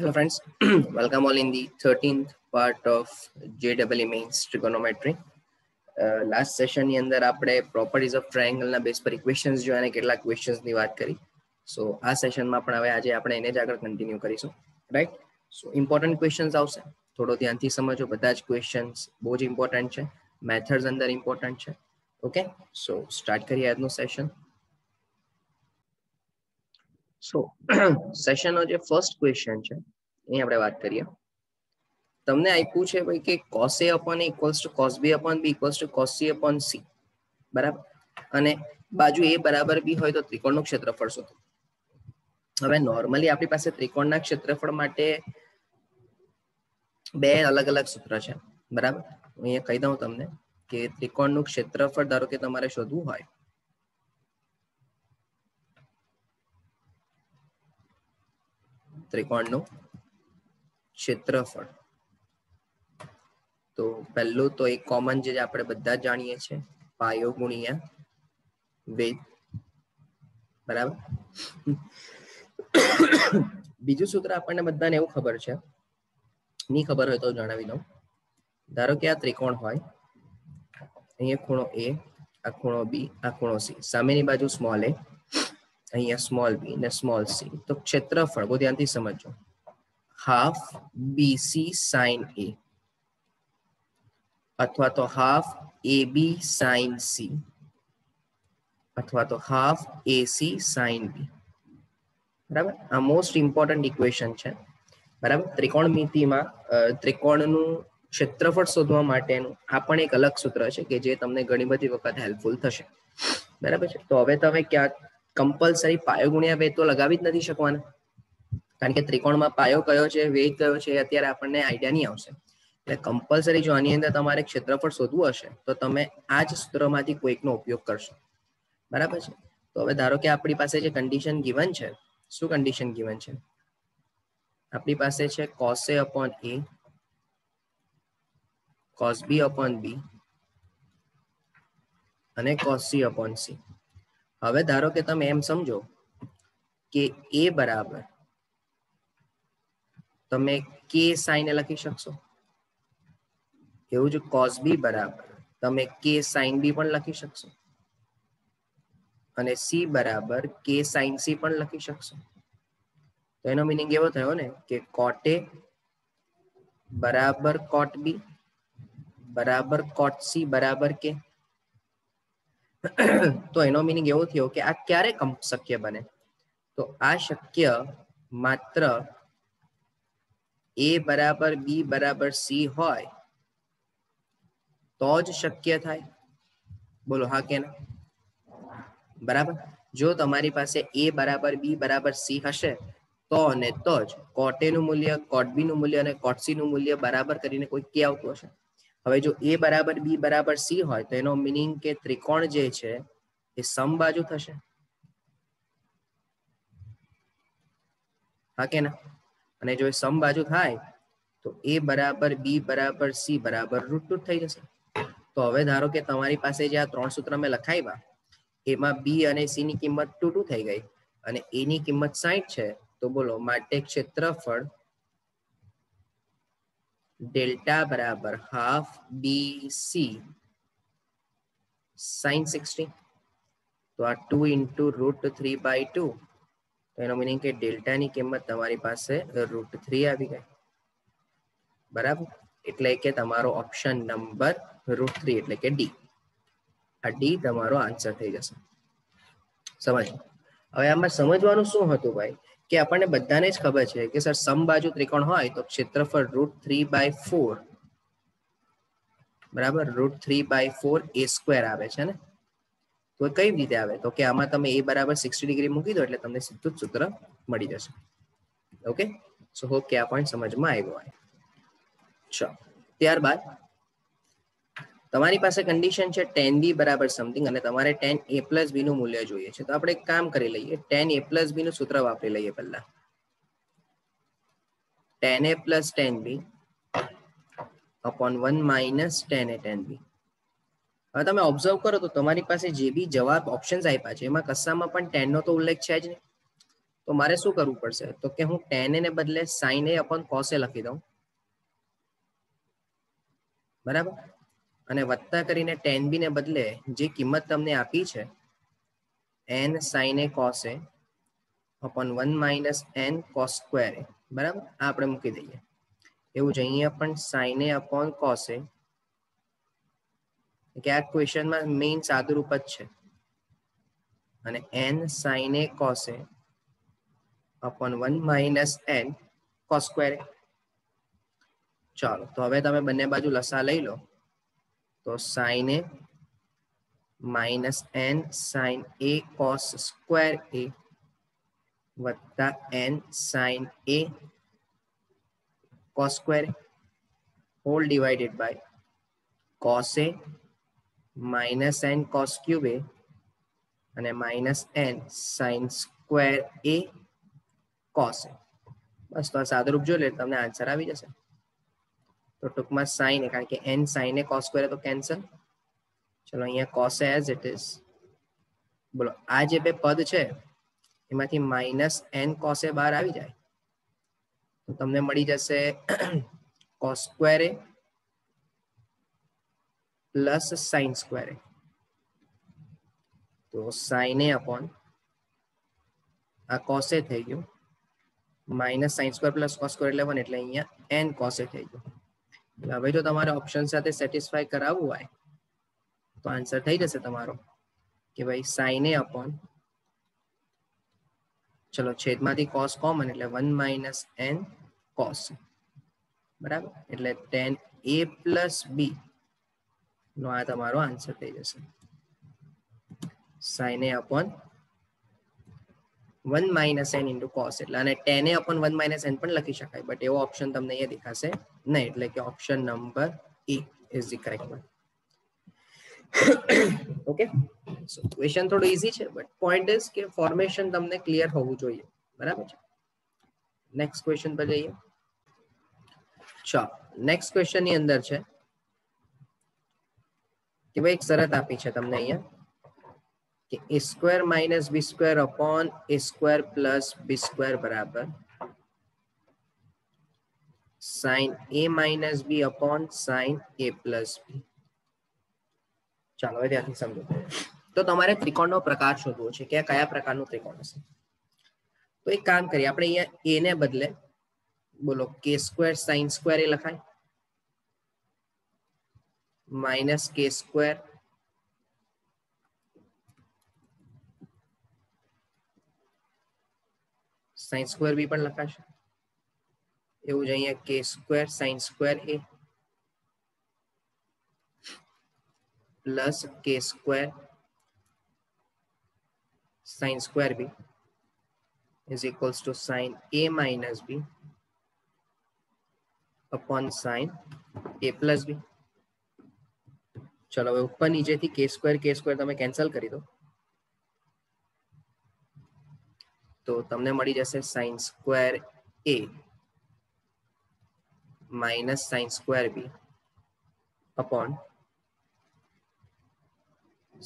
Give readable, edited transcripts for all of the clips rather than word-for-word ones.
Hello friends, welcome all in the 13th part of JEE Mains Trigonometry. Last session ની અંદર આપણે properties of triangle ના base પર equations જોયા અને કેટલાક questions ની વાત કરી. So આ સેશનમાં પણ હવે આજે આપણે એને જ આગળ કન્ટિન્યુ કરીશું, રાઈટ? સો ઇમ્પોર્ટન્ટ ક્વેશ્ચન્સ આવશે, થોડો ધ્યાનથી સમજો. બધા જ ક્વેશ્ચન્સ બહુ જ ઇમ્પોર્ટન્ટ છે, મેથડ્સ અંદર ઇમ્પોર્ટન્ટ છે. ઓકે, સો સ્ટાર્ટ કરીએ આજનું સેશન. સો સેશનનો જે ફર્સ્ટ ક્વેશ્ચન છે અહીં આપણે વાત કરીએ. તમને આપ્યું છે ભાઈ કે cos a upon a equals to cos b upon b equals to cos c upon c, બરાબર? અને બાજુ a બરાબર b હોય તો ત્રિકોણનું ક્ષેત્રફળ શોધો. હવે નોર્મલી આપણી પાસે ત્રિકોણના ક્ષેત્રફળ માટે બે અલગ અલગ સૂત્ર છે, બરાબર? અહીંયા કહી દઉં તમને કે ત્રિકોણનું ક્ષેત્રફળ ધારો કે તમારે શોધવું હોય ત્રિકોણનું ક્ષેત્રફળ, તો પહેલું તો એક કોમન જે આપણે બધા જ જાણીએ છીએ, પાયો ગુણ્યા વેધ, બરાબર? બીજું સૂત્ર આપણને બધાને એવું ખબર છે, નહીં ખબર હોય તો જણાવી દઉં. ધારો કે આ ત્રિકોણ હોય, અહીંયા ખૂણો a, આ ખૂણો b, આ ખૂણો c, સામેની બાજુ સ્મોલ a, અહીંયા સ્મોલ b ને સ્મોલ c. તો ક્ષેત્રફળ બહુ ધ્યાનથી સમજો, હાફ bc sin a અથવા તો હાફ ab sin c અથવા તો હાફ ac sin b, બરાબર? આ મોસ્ટ ઇમ્પોર્ટન્ટ ઇક્વેશન છે, બરાબર? ત્રિકોણમિતિમાં ત્રિકોણનું ક્ષેત્રફળ શોધવા માટેનું આ પણ એક અલગ સૂત્ર છે કે જે તમને ઘણી બધી વખત હેલ્પફુલ થશે, બરાબર છે? તો હવે તમે ક્યાંક કમ્પલસરી પાયો ગુણ્યા વેધ તો લગાવી જ નથી શકવાના, કારણ કે ત્રિકોણમાં પાયો કયો છે, વેધ કયો છે, અત્યારે આપણને આઈડિયા નહીં આવશે. એટલે કમ્પલસરી જો આની અંદર તમારે ક્ષેત્રફળ શોધવું હશે તો તમે આ જ સૂત્રમાંથી કોઈકનો ઉપયોગ કરશો, બરાબર છે? તો હવે ધારો કે આપણી પાસે જે કન્ડિશન ગિવન છે, શું કન્ડિશન ગિવન છે? આપણી પાસે છે cos a upon a, cos b upon b અને cos c upon c. હવે ધારો કે તમે એમ સમજો કે a બરાબર તમે k sin એ લખી શકશો, એવું જ cos b બરાબર તમે k sin b પણ લખી શકશો, અને c બરાબર k sin c પણ લખી શકશો. તો એનો મિનિંગ એવો થયો ને કે cot a બરાબર cot b બરાબર cot c બરાબર k. તો એનો મિનિંગ એવો થયો કે આ ક્યારે શક્ય બને? તો આ શક્ય માત્ર a બરાબર b બરાબર c હોય તો જ શક્ય થાય. બોલો હા કે ના? બરાબર? જો તમારી પાસે a બરાબર b બરાબર c હશે તો અને તો જ cot a નું મૂલ્ય, cot b નું મૂલ્ય અને cot c નું મૂલ્ય બરાબર કરીને કોઈ k આવતું હશે. હવે જો a બરાબર b બરાબર c હોય તો એનો મિનિંગ કે ત્રિકોણ જે છે એ સમબાજુ થશે, હા કે ના? અને જો એ સમબાજુ થાય તો a બરાબર b બરાબર c બરાબર √2 થઈ જશે. તો હવે ધારો કે તમારી પાસે જે આ ત્રણ સૂત્ર મેં લખાવ્યા એમાં b અને c ની કિંમત 2 2 થઈ ગઈ અને a ની કિંમત 60 છે. તો બોલો માટે ક્ષેત્રફળ ડેલ્ટા બરાબર હાફ bc sin 60. તો આ 2 into √3/2, તો એનો મિનિંગ કે ડેલ્ટાની કિંમત તમારી પાસે √3 આવી ગઈ, બરાબર? એટલે કે તમારો ઓપ્શન નંબર √3 એટલે કે ડી. આ ડી તમારો આન્સર થઈ જશે. સમજો. હવે આમાં સમજવાનું શું હતું ભાઈ, કે આપણને બધાને જ ખબર છે કે સર સમબાજુ ત્રિકોણ હોય તો ક્ષેત્રફળ √3/4, બરાબર? √3/4 a² આવે છે ને? તો કઈ રીતે આવે? તો કે આમાં તમે a બરાબર 60 ડિગ્રી મૂકી દો એટલે તમને સીધું જ સૂત્ર મળી જશે. ઓકે, સો હોપ કે આ પોઈન્ટ સમજમાં આવ્યો હોય. ચલો, ત્યારબાદ તમારી પાસે કન્ડિશન છે tan b બરાબર સમથિંગ અને તમારે tan a plus b નું મૂલ્ય જોઈએ છે. તો આપણે એક કામ કરી લઈએ, tan a plus b નું સૂત્ર વાપરી લઈએ પહેલા. tan a plus tan b upon 1 minus tan a tan b. હવે તમે ઓબ્ઝર્વ કરો તો તમારી પાસે જે બી જવાબ ઓપ્શન્સ આપ્યા છે એમાં કશામાં પણ tan નો તો ઉલ્લેખ છે જ નહીં, તો મારે શું કરવું પડશે તો કે હું tan a ને બદલે sin a upon cos a લખી દઉં, બરાબર, અને વત્તા કરીને tan b ને બદલે જે કિંમત તમને આપી છે n sin a cos a upon 1 minus n cos square a, બરાબર, આ આપણે મૂકી દઈએ. એવું જ અહીંયા પણ sin a upon cos a, કે આ ક્વેશ્ચનમાં મેઇન સાદુરૂપ જ છે, અને n sin a cos a upon 1 minus n cos square a. ચાલો તો હવે તમે બંને બાજુ લસા લઈ લો, તો sin a minus n sin a cos square a વત્તા n sin a cos square a whole divided by cos a minus n cos cube a અને minus n sin square a cos a. બસ તો આ સાદુરૂપ જોઈ લે તમને answer આવી જશે. તો ટૂંકમાં sin a, કારણ કે n sin a cos square a તો કેન્સલ. ચલો અહીંયા cos a as it is. બોલો આ જે બે પદ છે એમાંથી માઇનસ n cos a બહાર આવી જાય તો તમને મળી જશે cos square a plus sin square a. તો sin a upon આ cos a થઈ ગયું minus sin square plus cos square એટલે 1, એટલે અહીંયા n cos a થઈ ગયું. હવે જો તમારે ઓપ્શન સાથે સેટિસ્ફાય કરાવવું હોય તો આન્સર થઈ જશે તમારો કે ભાઈ sin a upon, ચલો છેદમાંથી cos કોમન એટલે 1 minus n cos, બરાબર, એટલે tan a plus b નો આ તમારો આન્સર થઈ જશે. sin a upon 1 minus n into cos, એટલે અને tan a upon 1 minus n પણ લખી શકાય, બટ એવો ઓપ્શન તમને અહીંયા દેખાશે નહીં, એટલે કે option number E is the correct one. Okay, so question થોડું ઈઝી છે, બટ પોઈન્ટ ઇઝ કે ફોર્મેશન તમને ક્લિયર હોવું જોઈએ, બરાબર છે. નેક્સ્ટ ક્વેશ્ચન પર જઈએ. ચાલો નેક્સ્ટ ક્વેશ્ચન ની અંદર છે કે ભાઈ એક શરત આપી છે તમને અહીંયા કે a square minus b square upon a square plus b square બરાબર sin a minus b upon sin a plus b. ચાલો હવે ધ્યાનથી સમજો. તો તમારે ત્રિકોણનો પ્રકાર શોધવો છે કે કયા પ્રકારનું ત્રિકોણ હશે. તો એક કામ કરીએ, આપણે અહીંયા a ને બદલે બોલો k square sin square a લખાય, minus k square sin square b પણ લખાશે, એવું જ અહીંયા k square sin square a plus k square sin square b is equals to sin a minus b upon sin a plus b. ચલો હવે ઉપર નીચેથી k square તમે કેન્સલ કરી દો તો તમને મળી જશે sin square a minus sin square b upon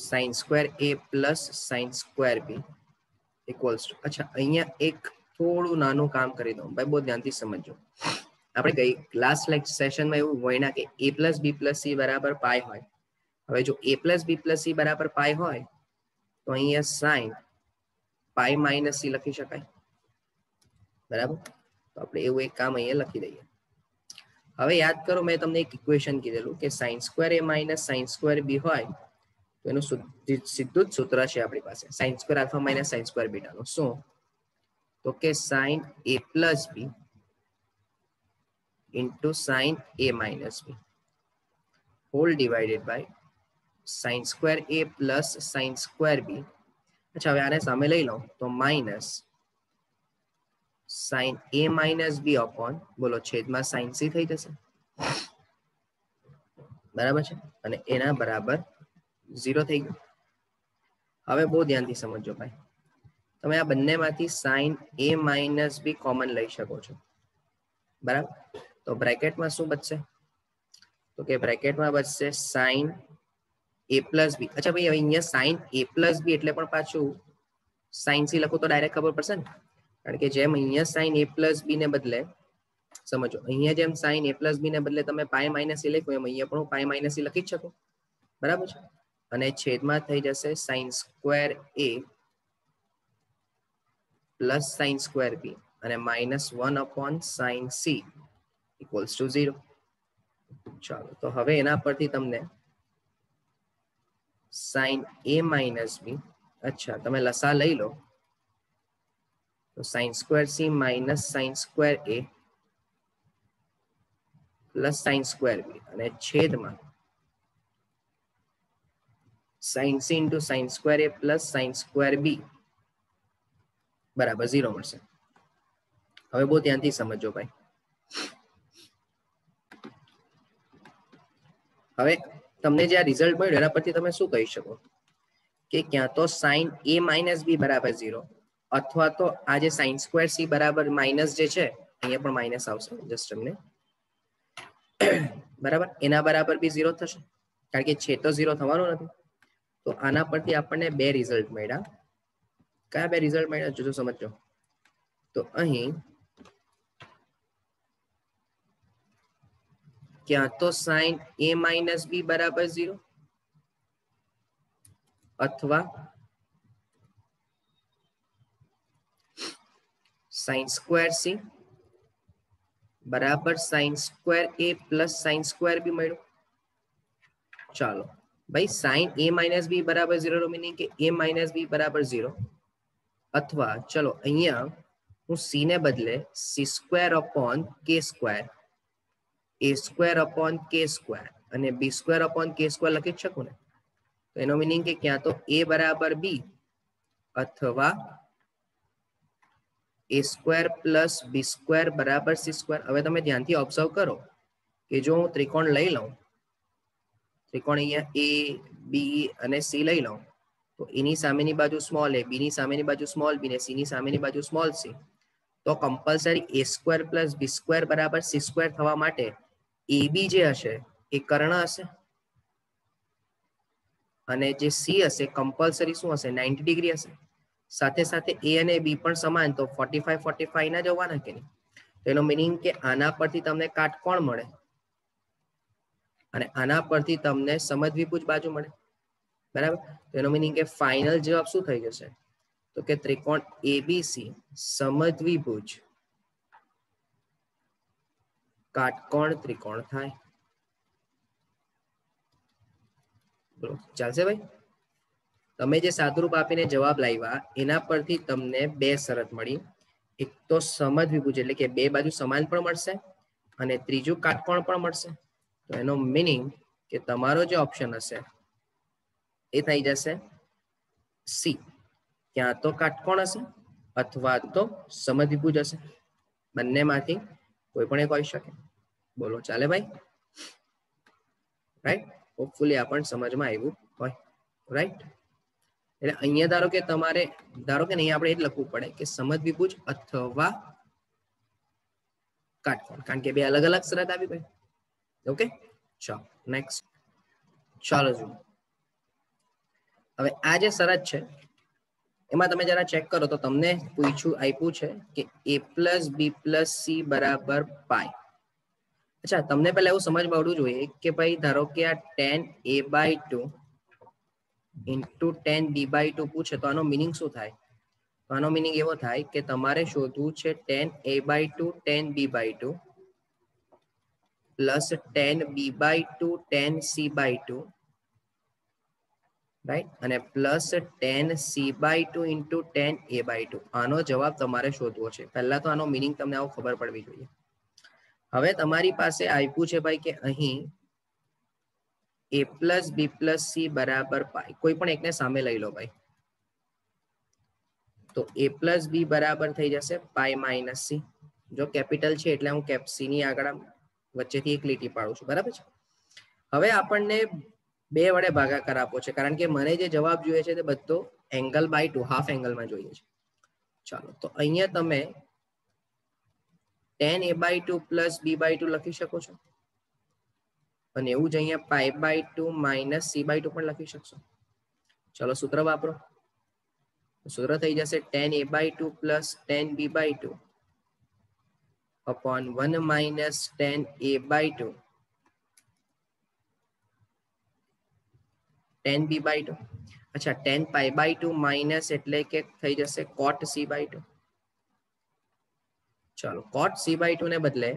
sin square a plus sin square b equals to, અચ્છા અહીંયા એક થોડું નાનું કામ કરી દઉં ભાઈ, બહુ ધ્યાનથી સમજજો. આપણે ગઈ લાસ્ટ સેશનમાં એવું હોય ના કે a plus b plus c બરાબર પાઈ હોય. હવે જો a plus b plus c બરાબર પાઈ હોય તો અહીંયા sin પાઈ માઇનસ c લખી શકાય, બરાબર. તો આપણે એવું એક કામ અહીંયા લખી દઈએ. હવે યાદ કરો મેં તમને એક ઇક્વેશન કીધેલું કે sin square a minus sin square b હોય તો એનું સીધું જ સૂત્ર છે આપણી પાસે sin square alpha minus sin square beta નું. શું તો કે sin a plus b into sin a minus b whole divided by sin square a plus sin square b. અચ્છા હવે આને સામે લઈ લો તો minus sin a minus b upon બોલો છેદમાં sin c થઈ જશે, બરાબર છે, અને એના બરાબર 0 થઈ ગયું. હવે બહુ ધ્યાનથી સમજજો ભાઈ, તમે આ બંનેમાંથી sin a minus b common લઈ શકો છો, બરાબર. તો બ્રેકેટમાં શું બચશે તો કે બ્રેકેટમાં બચશે sin a plus b. અચ્છા ભાઈ હવે અહીંયા sin a plus b એટલે પણ પાછું sin c લખું તો ડાયરેક્ટ ખબર પડશે ને, કારણ કે જેમ અહીંયા સાઇન a પ્લસ બી ને બદલે સમજો અહીંયા જેમ સાઇન a પ્લસ બી ને બદલે તમે પાઈ માઇનસ એ લખ્યું એમ અહીંયા પણ હું પાઈ માઇનસ એ લખી જ શકું, બરાબર છે. અને છેદમાં થઈ જશે sine square a plus sine square B અને -1 upon sine c equals to 0. ચાલો તો હવે એના પરથી તમને સાઇન a માઇનસ બી, અચ્છા તમે લસા લઈ લો તો sine square c minus sine square a plus sine square B અને છેદમાં sine c into sine square a plus sine square B બરાબર 0 મળશે. હવે બહુ ધ્યાનથી સમજો ભાઈ. હવે તમને જે આ રિઝલ્ટ મળ્યું એના પરથી તમે શું કહી શકો કે ક્યાં તો સાઇન a માઇનસ બી બરાબર 0 અથવા તો આ જે સાઇન સ્ક્વેર c બરાબર માઇનસ જે છે અહીંયા પણ માઇનસ આવશે જસ્ટ તમને બરાબર એના બરાબર બી 0 થશે કારણ કે છે તો 0 થવાનું નથી. તો આના પરથી આપણને બે રિઝલ્ટ મળ્યા. કયા બે રિઝલ્ટ મળ્યા જોજો સમજો. તો અહીં ક્યાં તો સાઇન a માઇનસ બી બરાબર 0 અથવા સાઇન સ્ક્વેર c બરાબર sine square a plus sine square B મળ્યું. ચાલો ભાઈ સાઇન a માઇનસ બી બરાબર 0 નો મીનિંગ કે a માઇનસ બી બરાબર 0 અથવા ચલો અહીંયા હું c ને બદલે c square upon k square a square upon k square અને b square upon k square લખી જ શકું ને. તો એનો મીનિંગ કે ક્યાં તો a બરાબર b અથવા a square plus b square બરાબર c સ્ક્વેર. હવે તમે ધ્યાનથી ઓબ્ઝર્વ કરો કે જો હું ત્રિકોણ લઈ લઉં, ત્રિકોણ અહીંયા a b અને c લઈ લઉં તો એની સામેની બાજુ સ્મોલ a, b ની સામેની બાજુ સ્મોલ b ને c ની સામેની બાજુ સ્મોલ c, તો compulsory a square plus b square બરાબર c સ્ક્વેર થવા માટે ab જે હશે એ કર્ણ હશે અને જે c હશે કમ્પલસરી શું હશે 90 ડિગ્રી હશે. સાથે સાથે a અને b પણ સમાન તો 45 45 ના જવાના કે નહીં. તો એનો મીનિંગ કે આના પરથી તમને કાટકોણ મળે અને આના પરથી તમને સમદ્વિભુજ બાજુ મળે, બરાબર. તો એનો મીનિંગ કે ફાઇનલ જવાબ શું થઈ જશે તો કે ત્રિકોણ abc સમદ્વિભુજ કાટકોણ ત્રિકોણ થાય. ચાલશે ભાઈ. તમે જે સાદુરૂપ આપીને જવાબ લાવ્યા એના પરથી તમને બે શરત મળી. એક તો સમદ્વિભુજ એટલે કે બે બાજુ સમાન પણ મળશે અને ત્રીજું કાટકોણ પણ મળશે. તો એનો મીનિંગ કે તમારો જે ઓપ્શન હશે એ થઈ જશે સી, ક્યાં તો કાટકોણ હશે અથવા તો સમદ્વિભુજ હશે. બંનેમાંથી કોઈ પણ એક હોઈ શકે. બોલો ચાલે ભાઈ? રાઈટ. હોપફુલી આ પણ સમજમાં આવ્યું હોય. રાઈટ. એટલે અહીંયા ધારો કે તમારે ધારો કે નહીં આપણે એ જ લખવું પડે કે સમદ્વિભુજ અથવા કાટકોણ, કારણ કે બે અલગ અલગ શરત આવી ભાઈ. ઓકે ચાલો નેક્સ્ટ. ચાલો જુઓ હવે આ જે શરત છે એમાં તમે જરા ચેક કરો તો તમને આપ્યું છે કે a plus B plus C બરાબર પાઈ. અચ્છા તમને પહેલા એવું સમજ પડવું જોઈએ કે ભાઈ ધારો કે આ tan a/2 into tan b/2 પૂછે તો આનો મિનિંગ શું થાય? તો આનો મિનિંગ એવો થાય કે તમારે શોધવું છે tan a/2 tan b/2 plus tan b/2 tan c/2 right અને plus tan c/2 into tan a/2. આનો જવાબ તમારે શોધવો છે. પહેલા તો આનો મિનિંગ તમને આવો ખબર પડવી જોઈએ. હવે તમારી પાસે આપ્યું છે ભાઈ કે અહીં a plus B plus C બરાબર પાઈ. કોઈ પણ એકને સામે લઈ લો ભાઈ. તો a પ્લસ બી બરાબર થઈ જશે પાઈ માઇનસ સી. જો કેપિટલ છે એટલે હું સી ની આગળ વચ્ચેથી એક લીટી પાડું છું, બરાબર છે. હવે આપણને બે વડે ભાગાકાર આપવો છે કારણ કે મને જે જવાબ જોઈએ છે તે બધો એંગલ બાય 2 હાફ એંગલમાં જોઈએ છે. ચાલો તો અહીંયા તમે tan a/2 પ્લસ b/2 લખી શકો છો અને એવું જ અહીંયા પાઈ/2 માઇનસ c/2 પણ લખી શકશો. ચલો સૂત્ર વાપરો. સૂત્ર થઈ જશે tan a by 2 plus tan b by 2 upon 1 minus tan a by 2 tan b by 2. अच्छा tan pi by 2 minus એટલે કે થઈ જશે cot c by 2. चलो cot c by 2 ને બદલે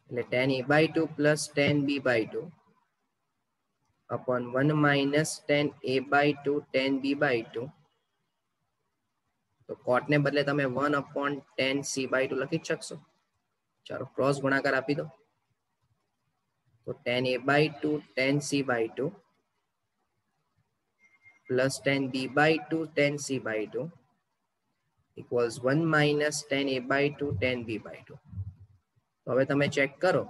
એટલે tan a by 2 plus tan b by 2 upon 1 minus tan a by 2 tan b by 2. તો cot ને બદલે તમે 1 upon tan c by 2 લખી શકશો. ચાલો ક્રોસ ગુણાકાર આપી દો. તો tan a by 2 tan c by 2 plus tan b by 2 tan c by 2 equals 1 minus tan a by 2 tan b by 2. તો હવે તમે ચેક કરો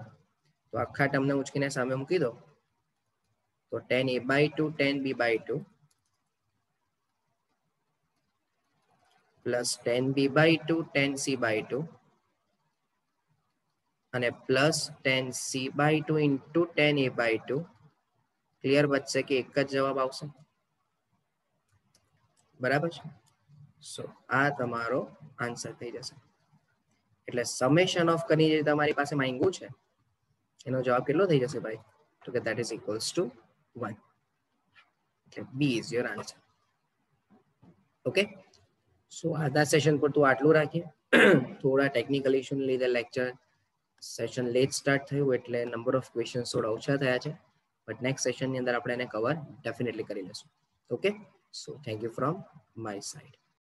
તો આખા ટર્મને ઉચકીને સામે મૂકી દો તો tan a by 2 tan b by 2 plus tan b by 2 tan c by 2 અને plus tan c by 2 into tan a by 2 clear બચશે કે એક જ જવાબ આવશે. બરાબર છે. સો આ તમારો આન્સર થઈ જશે. એટલે સમેશન ઓફ કરીને જે તમારી પાસે માંગ્યું છે એનો જવાબ કેટલો થઈ જશે ભાઈ? તો કે that is equals to 1. એટલે B is your answer. Okay. So આજના સેશન પર તો આટલું રાખીએ. થોડા ટેકનિકલ ઇશ્યુને લીધે લેક્ચર સેશન લેટ સ્ટાર્ટ થયું એટલે નંબર ઓફ ક્વેશ્ચન્સ થોડા ઓછા થયા છે. બટ નેક્સ્ટ સેશનની અંદર આપણે એને કવર ડેફિનેટલી કરી લેશું. Okay. So thank you from my side.